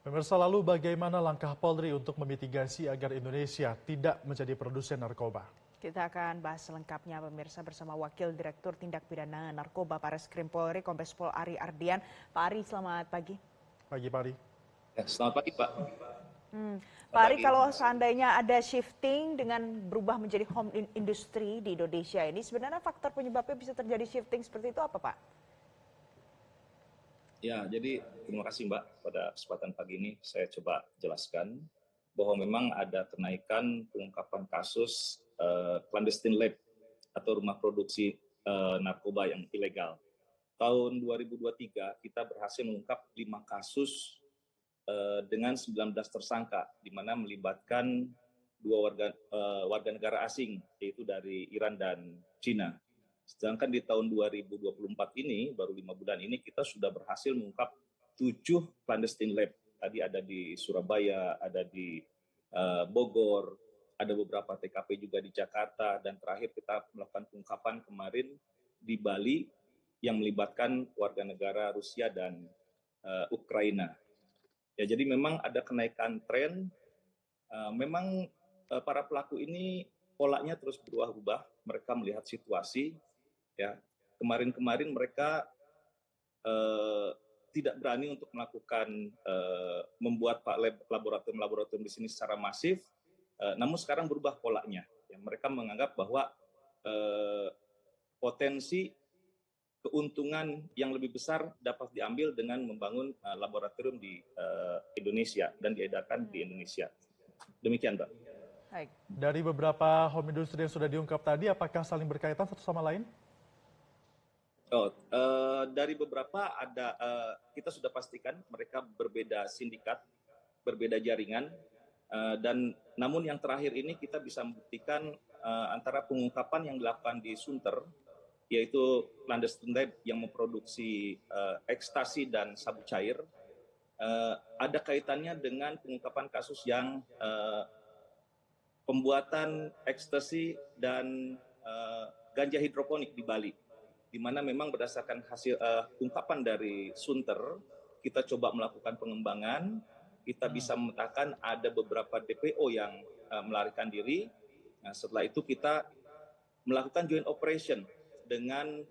Pemirsa, lalu bagaimana langkah Polri untuk memitigasi agar Indonesia tidak menjadi produsen narkoba? Kita akan bahas selengkapnya pemirsa bersama Wakil Direktur Tindak Pidana Narkoba Barreskrim Polri, Kombes Pol Ari Ardian. Pak Ari, selamat pagi. Pagi, Pak Ari. Ya, selamat pagi, Pak. Pak Ari, kalau seandainya ada shifting dengan berubah menjadi home industry di Indonesia ini, sebenarnya faktor penyebabnya bisa terjadi shifting seperti itu apa, Pak? Ya, jadi terima kasih Mbak pada kesempatan pagi ini. Saya coba jelaskan bahwa memang ada kenaikan pengungkapan kasus clandestine lab atau rumah produksi narkoba yang ilegal. Tahun 2023 kita berhasil mengungkap 5 kasus dengan 19 tersangka, di mana melibatkan 2 warga negara asing, yaitu dari Iran dan Cina. Sedangkan di tahun 2024 ini, baru 5 bulan ini, kita sudah berhasil mengungkap 7 clandestine lab. Tadi ada di Surabaya, ada di Bogor, ada beberapa TKP juga di Jakarta, dan terakhir kita melakukan pengungkapan kemarin di Bali yang melibatkan warga negara Rusia dan Ukraina. Ya, jadi memang ada kenaikan tren. Memang para pelaku ini polanya terus berubah-ubah. Mereka melihat situasi. Ya, kemarin mereka tidak berani untuk melakukan membuat laboratorium di sini secara masif. Namun sekarang berubah polanya. Ya, mereka menganggap bahwa potensi keuntungan yang lebih besar dapat diambil dengan membangun laboratorium di Indonesia dan diedarkan di Indonesia. Demikian, Mbak. Baik. Dari beberapa home industry yang sudah diungkap tadi, apakah saling berkaitan satu sama lain? Dari beberapa ada, kita sudah pastikan mereka berbeda sindikat, berbeda jaringan, dan namun yang terakhir ini kita bisa membuktikan antara pengungkapan yang dilakukan di Sunter, yaitu clandestine lab yang memproduksi ekstasi dan sabu cair, ada kaitannya dengan pengungkapan kasus yang pembuatan ekstasi dan ganja hidroponik di Bali, di mana memang berdasarkan hasil ungkapan dari Sunter, kita coba melakukan pengembangan, kita bisa memetakan ada beberapa DPO yang melarikan diri. Nah, setelah itu kita melakukan joint operation dengan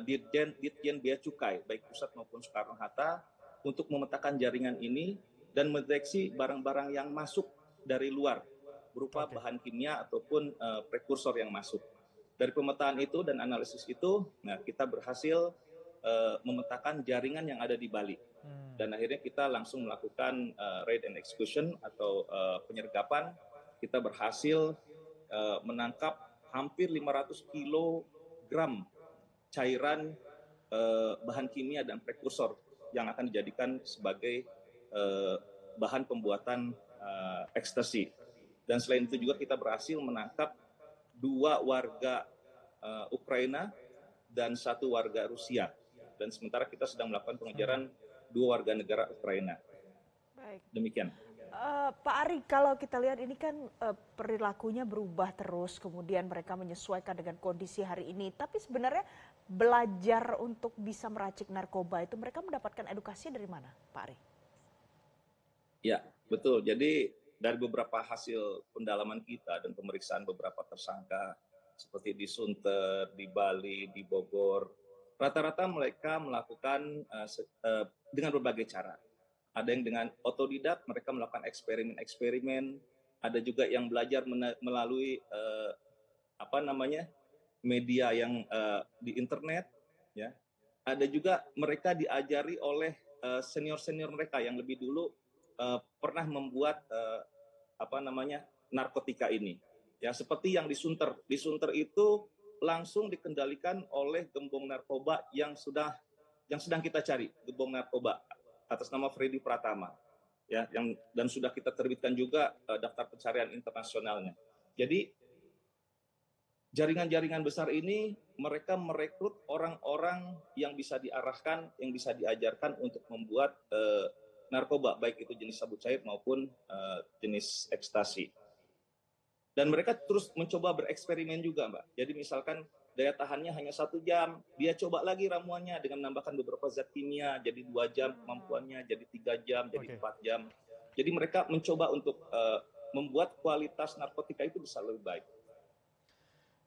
Ditjen Bea Cukai, baik pusat maupun Soekarno-Hatta, untuk memetakan jaringan ini dan mendeteksi barang-barang yang masuk dari luar, berupa bahan kimia ataupun prekursor yang masuk. Dari pemetaan itu dan analisis itu, nah, kita berhasil memetakan jaringan yang ada di Bali. Dan akhirnya kita langsung melakukan raid and execution atau penyergapan. Kita berhasil menangkap hampir 500 kilogram cairan bahan kimia dan prekursor yang akan dijadikan sebagai bahan pembuatan ekstasi. Dan selain itu juga kita berhasil menangkap 2 warga Ukraina dan 1 warga Rusia. Dan sementara kita sedang melakukan pengejaran 2 warga negara Ukraina. Baik. Demikian. Pak Ari, kalau kita lihat ini kan perilakunya berubah terus, kemudian mereka menyesuaikan dengan kondisi hari ini. Tapi sebenarnya belajar untuk bisa meracik narkoba itu mereka mendapatkan edukasi dari mana, Pak Ari? Ya, betul. Jadi dari beberapa hasil pendalaman kita dan pemeriksaan beberapa tersangka seperti di Sunter, di Bali, di Bogor, rata-rata mereka melakukan dengan berbagai cara. Ada yang dengan otodidak, mereka melakukan eksperimen-eksperimen. Ada juga yang belajar melalui media yang di internet. Ya. Ada juga mereka diajari oleh senior-senior mereka yang lebih dulu pernah membuat narkotika ini. Ya, seperti yang di Sunter. Di Sunter itu langsung dikendalikan oleh gembong narkoba yang sedang kita cari, gembong narkoba atas nama Freddy Pratama, ya, dan sudah kita terbitkan juga daftar pencarian internasionalnya. Jadi jaringan-jaringan besar ini mereka merekrut orang-orang yang bisa diarahkan, yang bisa diajarkan untuk membuat narkoba, baik itu jenis sabu cair maupun jenis ekstasi. Dan mereka terus mencoba bereksperimen juga, Mbak. Jadi misalkan daya tahannya hanya 1 jam. Dia coba lagi ramuannya dengan menambahkan beberapa zat kimia, jadi 2 jam kemampuannya, jadi 3 jam, jadi Oke. 4 jam. Jadi mereka mencoba untuk membuat kualitas narkotika itu bisa lebih baik.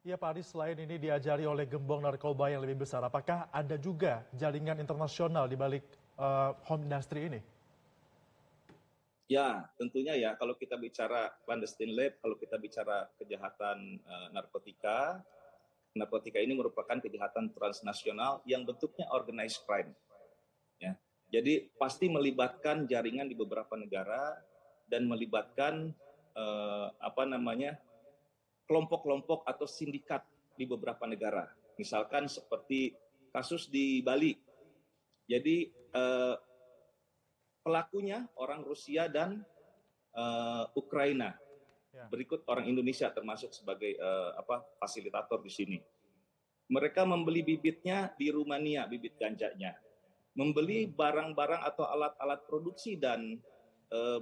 Iya Pak Aris, selain ini diajari oleh gembong narkoba yang lebih besar, apakah ada juga jaringan internasional di balik home industry ini? Ya, tentunya ya kalau kita bicara clandestine lab, kalau kita bicara kejahatan narkotika, narkotika ini merupakan kejahatan transnasional yang bentuknya organized crime. Ya. Jadi pasti melibatkan jaringan di beberapa negara dan melibatkan kelompok-kelompok atau sindikat di beberapa negara. Misalkan seperti kasus di Bali. Jadi pelakunya orang Rusia dan Ukraina. Ya. Berikut orang Indonesia termasuk sebagai fasilitator di sini. Mereka membeli bibitnya di Rumania, bibit ganjanya. Membeli barang-barang atau alat-alat produksi dan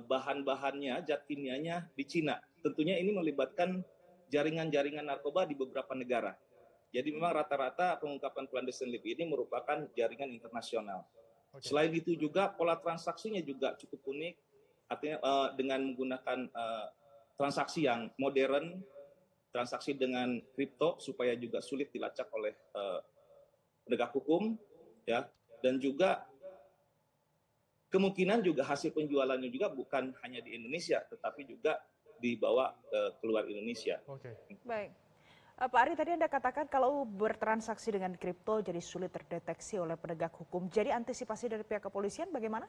bahan-bahannya, zat kimianya di Cina. Tentunya ini melibatkan jaringan-jaringan narkoba di beberapa negara. Jadi memang rata-rata pengungkapan clandestine lab ini merupakan jaringan internasional. Oke. Selain itu juga pola transaksinya juga cukup unik, artinya dengan menggunakan transaksi yang modern, transaksi dengan kripto supaya juga sulit dilacak oleh penegak hukum, ya, dan juga kemungkinan juga hasil penjualannya juga bukan hanya di Indonesia, tetapi juga dibawa keluar Indonesia. Oke. Baik. Pak Ari, tadi Anda katakan kalau bertransaksi dengan kripto jadi sulit terdeteksi oleh penegak hukum. Jadi antisipasi dari pihak kepolisian bagaimana?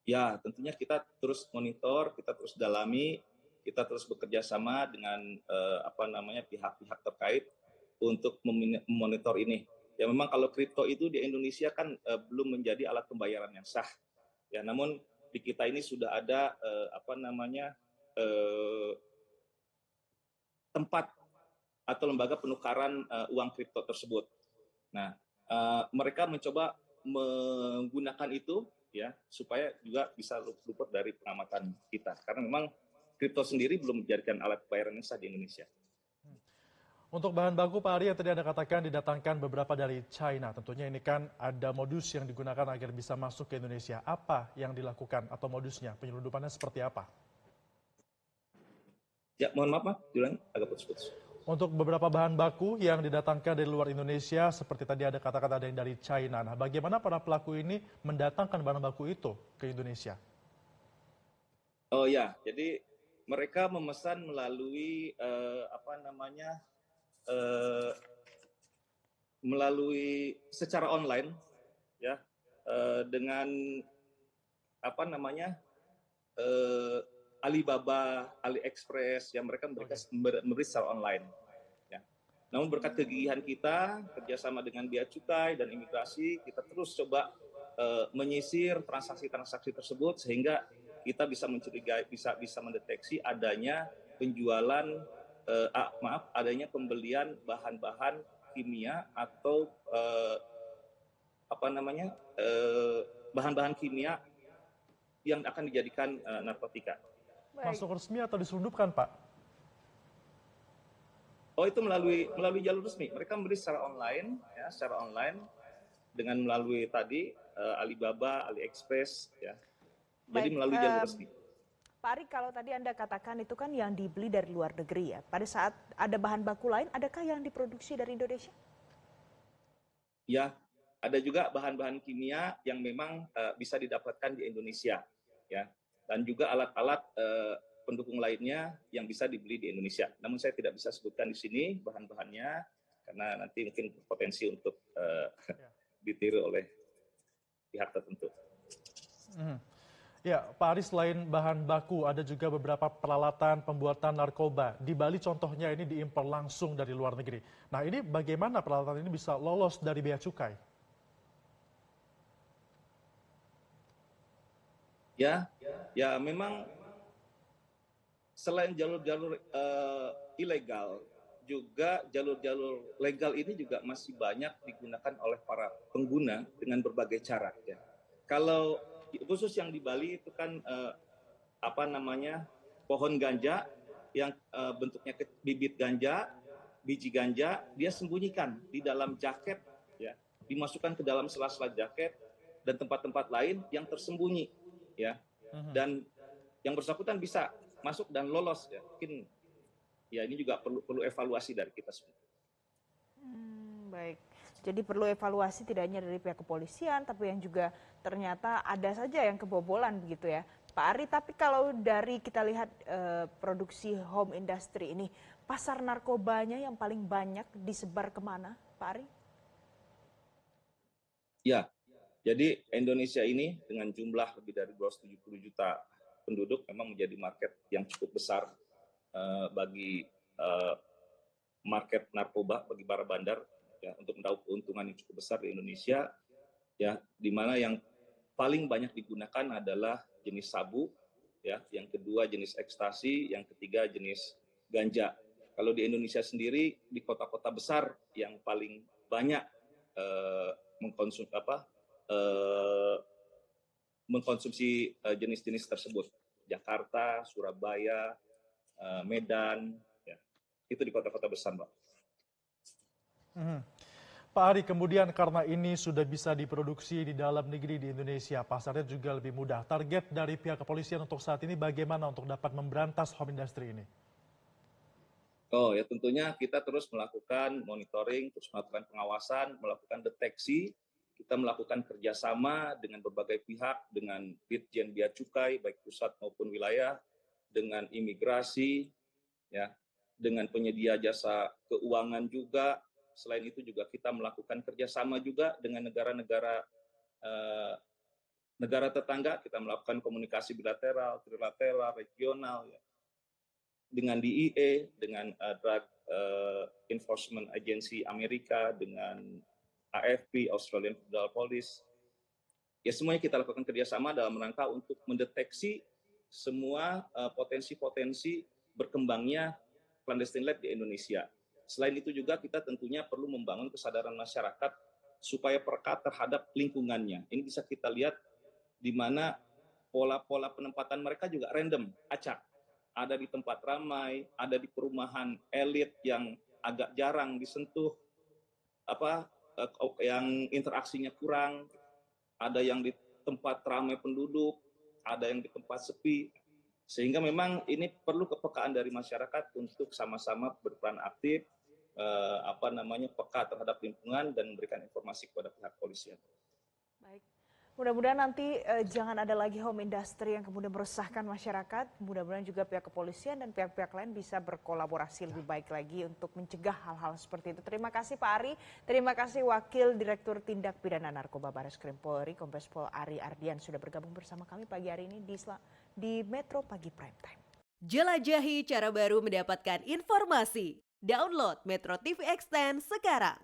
Ya, tentunya kita terus monitor, kita terus dalami, kita terus bekerja sama dengan pihak-pihak terkait untuk memonitor ini. Ya memang kalau kripto itu di Indonesia kan belum menjadi alat pembayaran yang sah. Ya, namun di kita ini sudah ada tempat atau lembaga penukaran uang kripto tersebut. Nah, mereka mencoba menggunakan itu ya supaya juga bisa luput dari pengamatan kita. Karena memang kripto sendiri belum dijadikan alat pembayaran yang sah di Indonesia. Untuk bahan baku Pak Ari yang tadi Anda katakan didatangkan beberapa dari China. Tentunya ini kan ada modus yang digunakan agar bisa masuk ke Indonesia. Apa yang dilakukan atau modusnya? Penyelundupannya seperti apa? Ya, mohon maaf, Julian, agak putus-putus. Untuk beberapa bahan baku yang didatangkan dari luar Indonesia, seperti tadi ada kata-kata ada yang dari China. Nah, bagaimana para pelaku ini mendatangkan bahan baku itu ke Indonesia? Oh ya, jadi mereka memesan melalui melalui secara online, ya, dengan Alibaba, AliExpress, yang mereka memberi secara online. Ya. Namun berkat kegigihan kita, kerjasama dengan Bea Cukai dan Imigrasi, kita terus coba menyisir transaksi-transaksi tersebut sehingga kita bisa mencurigai, bisa mendeteksi adanya penjualan, adanya pembelian bahan-bahan kimia atau bahan-bahan kimia yang akan dijadikan narkotika. Baik. Masuk resmi atau diselundupkan, Pak? Oh, itu melalui jalur resmi. Mereka membeli secara online, ya, secara online dengan melalui tadi Alibaba, AliExpress, ya. Jadi Baik, melalui jalur resmi. Pak Ari, kalau tadi Anda katakan itu kan yang dibeli dari luar negeri ya. Pada saat ada bahan baku lain, adakah yang diproduksi dari Indonesia? Ya, ada juga bahan-bahan kimia yang memang bisa didapatkan di Indonesia, ya. Dan juga alat-alat pendukung lainnya yang bisa dibeli di Indonesia. Namun saya tidak bisa sebutkan di sini bahan-bahannya karena nanti mungkin potensi untuk ditiru oleh pihak tertentu. Ya, Pak Ari, selain bahan baku, ada juga beberapa peralatan pembuatan narkoba. Di Bali contohnya ini diimpor langsung dari luar negeri. Nah, ini bagaimana peralatan ini bisa lolos dari bea cukai? Ya memang selain jalur-jalur ilegal, juga jalur-jalur legal ini juga masih banyak digunakan oleh para pengguna dengan berbagai cara. Ya. Kalau khusus yang di Bali itu kan pohon ganja yang bentuknya bibit ganja biji ganja dia sembunyikan di dalam jaket, ya, dimasukkan ke dalam sela-sela jaket dan tempat-tempat lain yang tersembunyi, ya, dan yang bersangkutan bisa masuk dan lolos, ya. Mungkin ya ini juga perlu evaluasi dari kita semua. Baik, jadi perlu evaluasi tidak hanya dari pihak kepolisian, tapi yang juga ternyata ada saja yang kebobolan begitu ya, Pak Ari. Tapi kalau dari kita lihat produksi home industry ini, pasar narkobanya yang paling banyak disebar kemana, Pak Ari? Ya, jadi Indonesia ini dengan jumlah lebih dari 270 juta penduduk memang menjadi market yang cukup besar bagi market narkoba bagi para bandar, ya, untuk meraup keuntungan yang cukup besar di Indonesia, ya, di mana yang paling banyak digunakan adalah jenis sabu, ya, yang kedua jenis ekstasi, yang ketiga jenis ganja. Kalau di Indonesia sendiri di kota-kota besar yang paling banyak mengkonsumsi jenis-jenis tersebut, Jakarta, Surabaya, Medan, ya, itu di kota-kota besar, Pak. Pak Ari, kemudian karena ini sudah bisa diproduksi di dalam negeri di Indonesia, pasarnya juga lebih mudah. Target dari pihak kepolisian untuk saat ini bagaimana untuk dapat memberantas home industry ini? Oh ya, tentunya kita terus melakukan monitoring, terus melakukan pengawasan, melakukan deteksi. Kita melakukan kerjasama dengan berbagai pihak, dengan Ditjen Bea Cukai, baik pusat maupun wilayah, dengan imigrasi, ya, dengan penyedia jasa keuangan juga. Selain itu juga kita melakukan kerjasama juga dengan negara-negara negara tetangga. Kita melakukan komunikasi bilateral, trilateral, regional, ya, dengan DEA, dengan Drug Enforcement Agency Amerika, dengan AFP, Australian Federal Police. Ya, semuanya kita lakukan kerjasama dalam rangka untuk mendeteksi semua potensi-potensi berkembangnya clandestine lab di Indonesia. Selain itu juga kita tentunya perlu membangun kesadaran masyarakat supaya peka terhadap lingkungannya. Ini bisa kita lihat di mana pola-pola penempatan mereka juga random, acak. Ada di tempat ramai, ada di perumahan elit yang agak jarang disentuh, yang interaksinya kurang, ada yang di tempat ramai penduduk, ada yang di tempat sepi. Sehingga memang ini perlu kepekaan dari masyarakat untuk sama-sama berperan aktif, peka terhadap lingkungan dan memberikan informasi kepada pihak kepolisian. Baik. Mudah-mudahan nanti jangan ada lagi home industry yang kemudian meresahkan masyarakat. Mudah-mudahan juga pihak kepolisian dan pihak-pihak lain bisa berkolaborasi lebih baik lagi untuk mencegah hal-hal seperti itu. Terima kasih Pak Ari. Terima kasih Wakil Direktur Tindak Pidana Narkoba Barreskrim Polri, Kombes Pol Ari Ardian sudah bergabung bersama kami pagi hari ini di Metro Pagi Prime Time. Jelajahi cara baru mendapatkan informasi. Download Metro TV Extend sekarang.